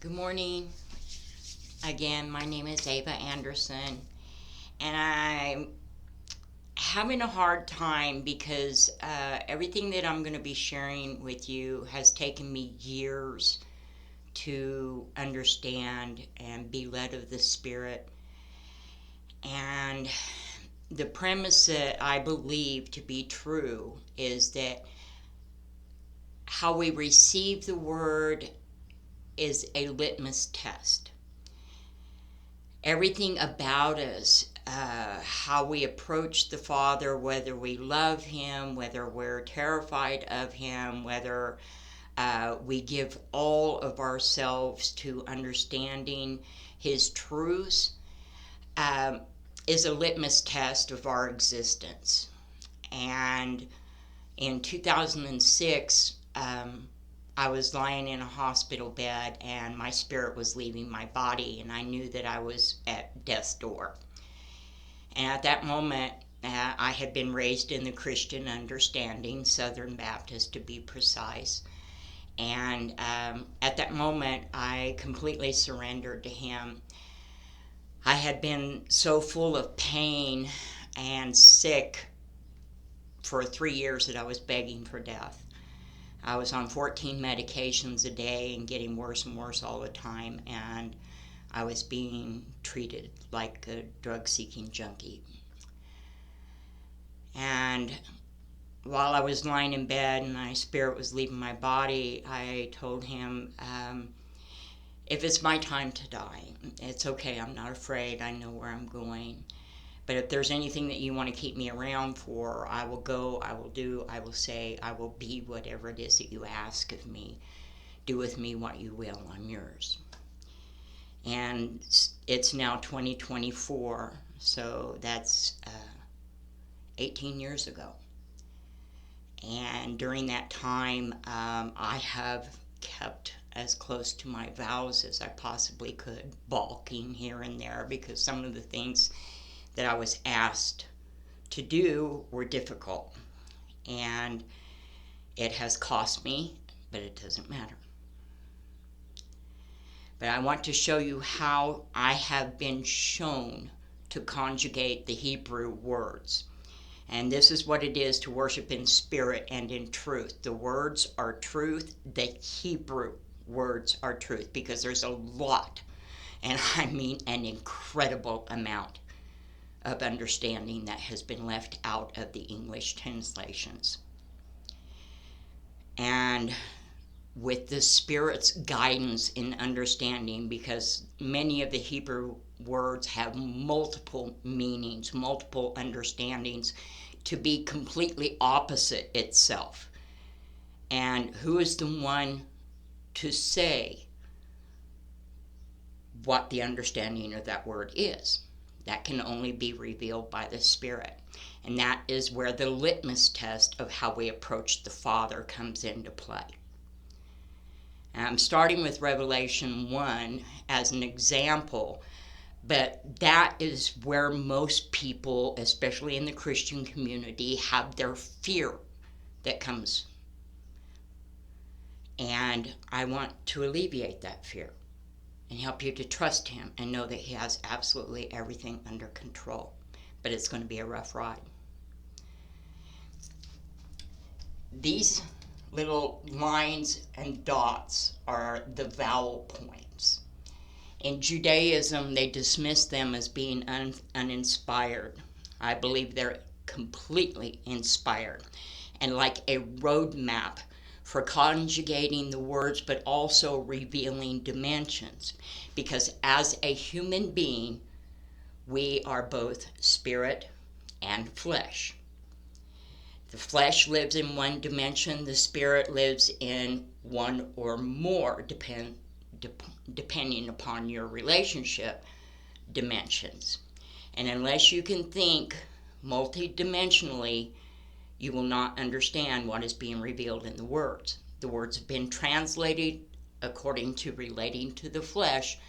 Good morning. Again, my name is Ava Anderson, and I'm having a hard time because everything that I'm going to be sharing with you has taken me years to understand and be led of the Spirit. And the premise that I believe to be true is that how we receive the Word is a litmus test. Everything about us, how we approach the Father, whether we love Him, whether we're terrified of Him, whether we give all of ourselves to understanding His truths, um, is a litmus test of our existence. And in 2006, I was lying in a hospital bed and my spirit was leaving my body, and I knew that I was at death's door. And at that moment, I had been raised in the Christian understanding, Southern Baptist to be precise. And at that moment, I completely surrendered to Him. I had been so full of pain and sick for 3 years that I was begging for death. I was on 14 medications a day and getting worse and worse all the time, and I was being treated like a drug-seeking junkie. And while I was lying in bed and my spirit was leaving my body, I told Him, if it's my time to die, it's okay. I'm not afraid. I know where I'm going. But if there's anything that you want to keep me around for, I will go, I will do, I will say, I will be whatever it is that you ask of me. Do with me what you will. I'm yours. And it's now 2024, so that's 18 years ago. And during that time, I have kept as close to my vows as I possibly could, balking here and there because some of the things that I was asked to do were difficult. And it has cost me, but it doesn't matter. But I want to show you how I have been shown to conjugate the Hebrew words. And this is what it is to worship in spirit and in truth. The words are truth. The Hebrew words are truth, because there's a lot, and I mean an incredible amount of understanding that has been left out of the English translations. And with the Spirit's guidance in understanding, because many of the Hebrew words have multiple meanings, multiple understandings, to be completely opposite itself. And who is the one to say what the understanding of that word is? That can only be revealed by the Spirit. And that is where the litmus test of how we approach the Father comes into play. I'm starting with Revelation 1 as an example, but that is where most people, especially in the Christian community, have their fear that comes. And I want to alleviate that fear and help you to trust Him and know that He has absolutely everything under control. But it's going to be a rough ride. These little lines and dots are the vowel points. In Judaism, they dismiss them as being uninspired. I believe they're completely inspired and like a roadmap for conjugating the words, but also revealing dimensions. Because as a human being, we are both spirit and flesh. The flesh lives in one dimension, the spirit lives in one or more, depending upon your relationship dimensions. And unless you can think multidimensionally, you will not understand what is being revealed in the words. The words have been translated according to relating to the flesh,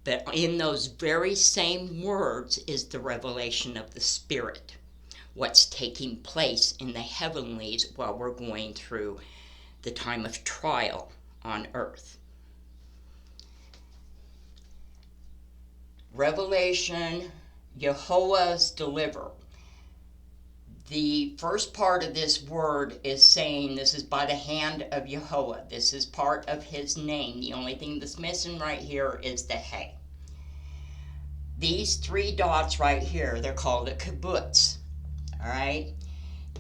but in those very same words is the revelation of the Spirit, what's taking place in the heavenlies while we're going through the time of trial on earth. Revelation, Yehovah's deliver. The first part of this word is saying this is by the hand of Yehovah. This is part of his name. The only thing that's missing right here is the hay. These 3 dots right here, they're called a kibbutz. All right?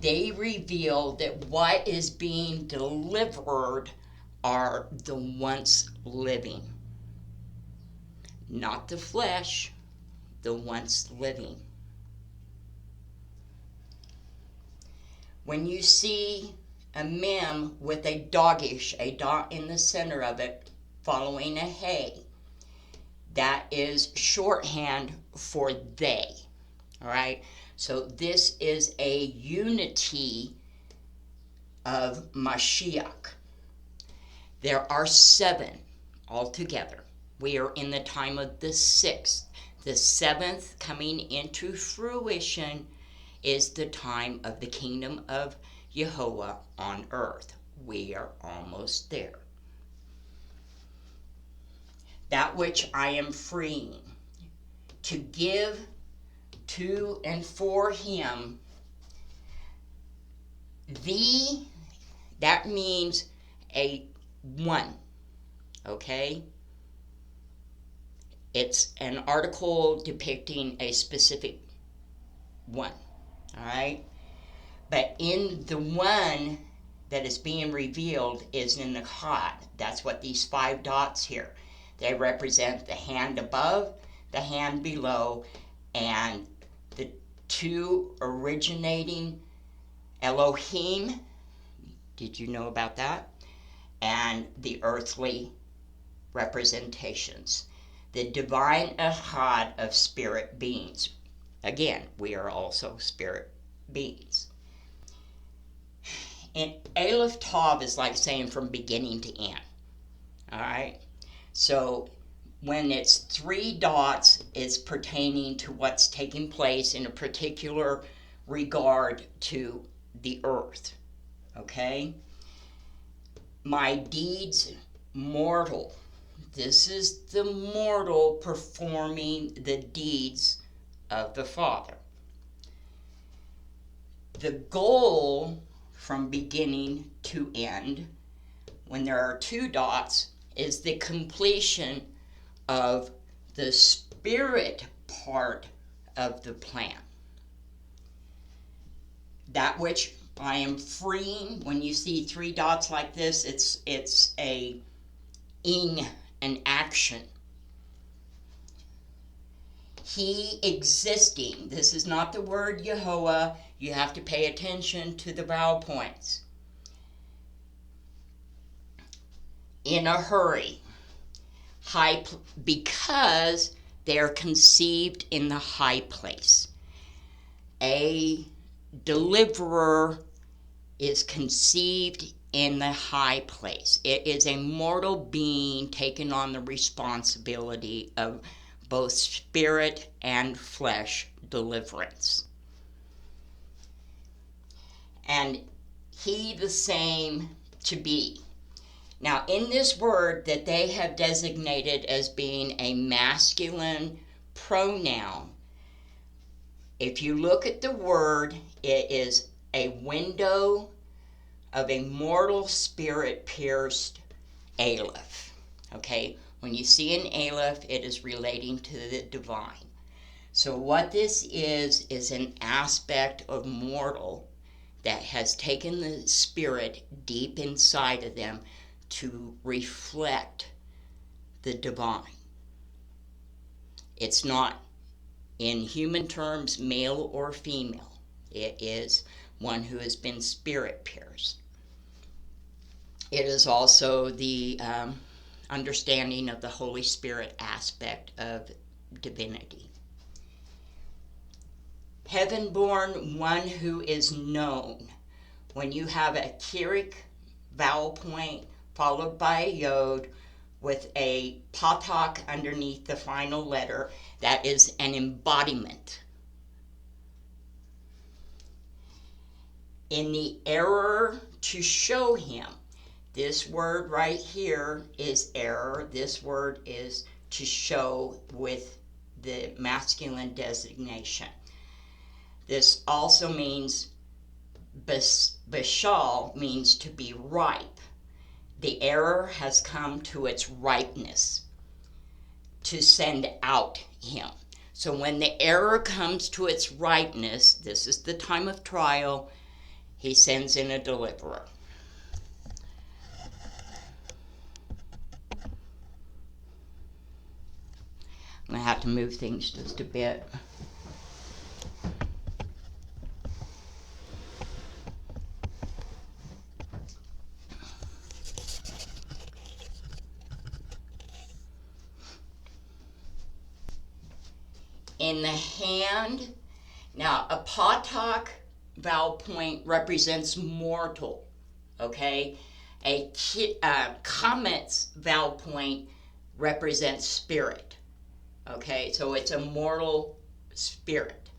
They reveal that what is being delivered are the once living. Not the flesh, the once living. When you see a mem with a doggish, a dot in the center of it, following a hay, that is shorthand for they. All right? So this is a unity of Mashiach. There are 7 altogether. We are in the time of the 6th. The 7th coming into fruition is the time of the kingdom of Yehovah on earth. We are almost there. That which I am freeing to give to and for him, that means a one, okay? It's an article depicting a specific one, all right? But in the one that is being revealed is in the Chad. That's what these 5 dots here. They represent the hand above, the hand below, and the 2 originating Elohim. Did you know about that? And the earthly representations. The divine Echad of spirit beings. Again, we are also spirit beings. And Aleph Tav is like saying from beginning to end. All right? So when it's 3 dots, it's pertaining to what's taking place in a particular regard to the earth. Okay? My deeds mortal. This is the mortal performing the deeds of the Father. The goal from beginning to end, when there are 2 dots, is the completion of the spirit part of the plan. That which I am freeing, when you see 3 dots like this, it's an action. He existing. This is not the word Yehovah. You have to pay attention to the vowel points. In a hurry. Because they are conceived in the high place. A deliverer is conceived in the high place. It is a mortal being taking on the responsibility of both spirit and flesh deliverance. And he the same to be. Now, in this word that they have designated as being a masculine pronoun, if you look at the word, it is a window of a mortal spirit pierced Aleph. Okay? When you see an Aleph, it is relating to the divine. So what this is an aspect of mortal that has taken the spirit deep inside of them to reflect the divine. It's not, in human terms, male or female. It is one who has been spirit pierced. It is also the understanding of the Holy Spirit aspect of divinity. Heaven-born, one who is known. When you have a Kirik vowel point followed by a Yod with a patak underneath the final letter, that is an embodiment. In the error to show him, this word right here is error. This word is to show with the masculine designation. This also means, bashal means to be ripe. The error has come to its ripeness to send out him. So when the error comes to its ripeness, this is the time of trial, he sends in a deliverer. I'm going to have to move things just a bit. In the hand, now a patak vowel point represents mortal, okay? A kametz vowel point represents spirit, okay? So it's a mortal spirit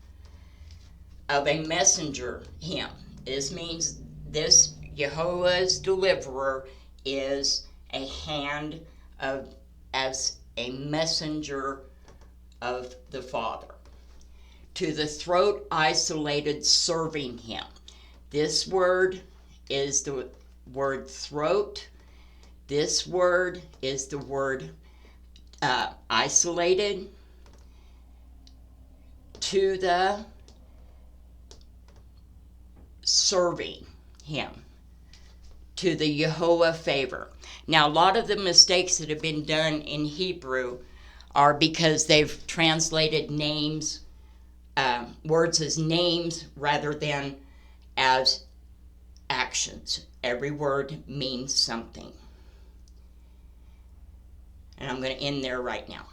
of a messenger, him. This means this Jehovah's deliverer is a hand of, as a messenger of the Father. To the throat isolated, serving him. This word is the word throat. This word is the word isolated. To the serving him. To the Yehovah favor. Now, a lot of the mistakes that have been done in Hebrew are because they've translated names, words as names rather than as actions. Every word means something. And I'm going to end there right now.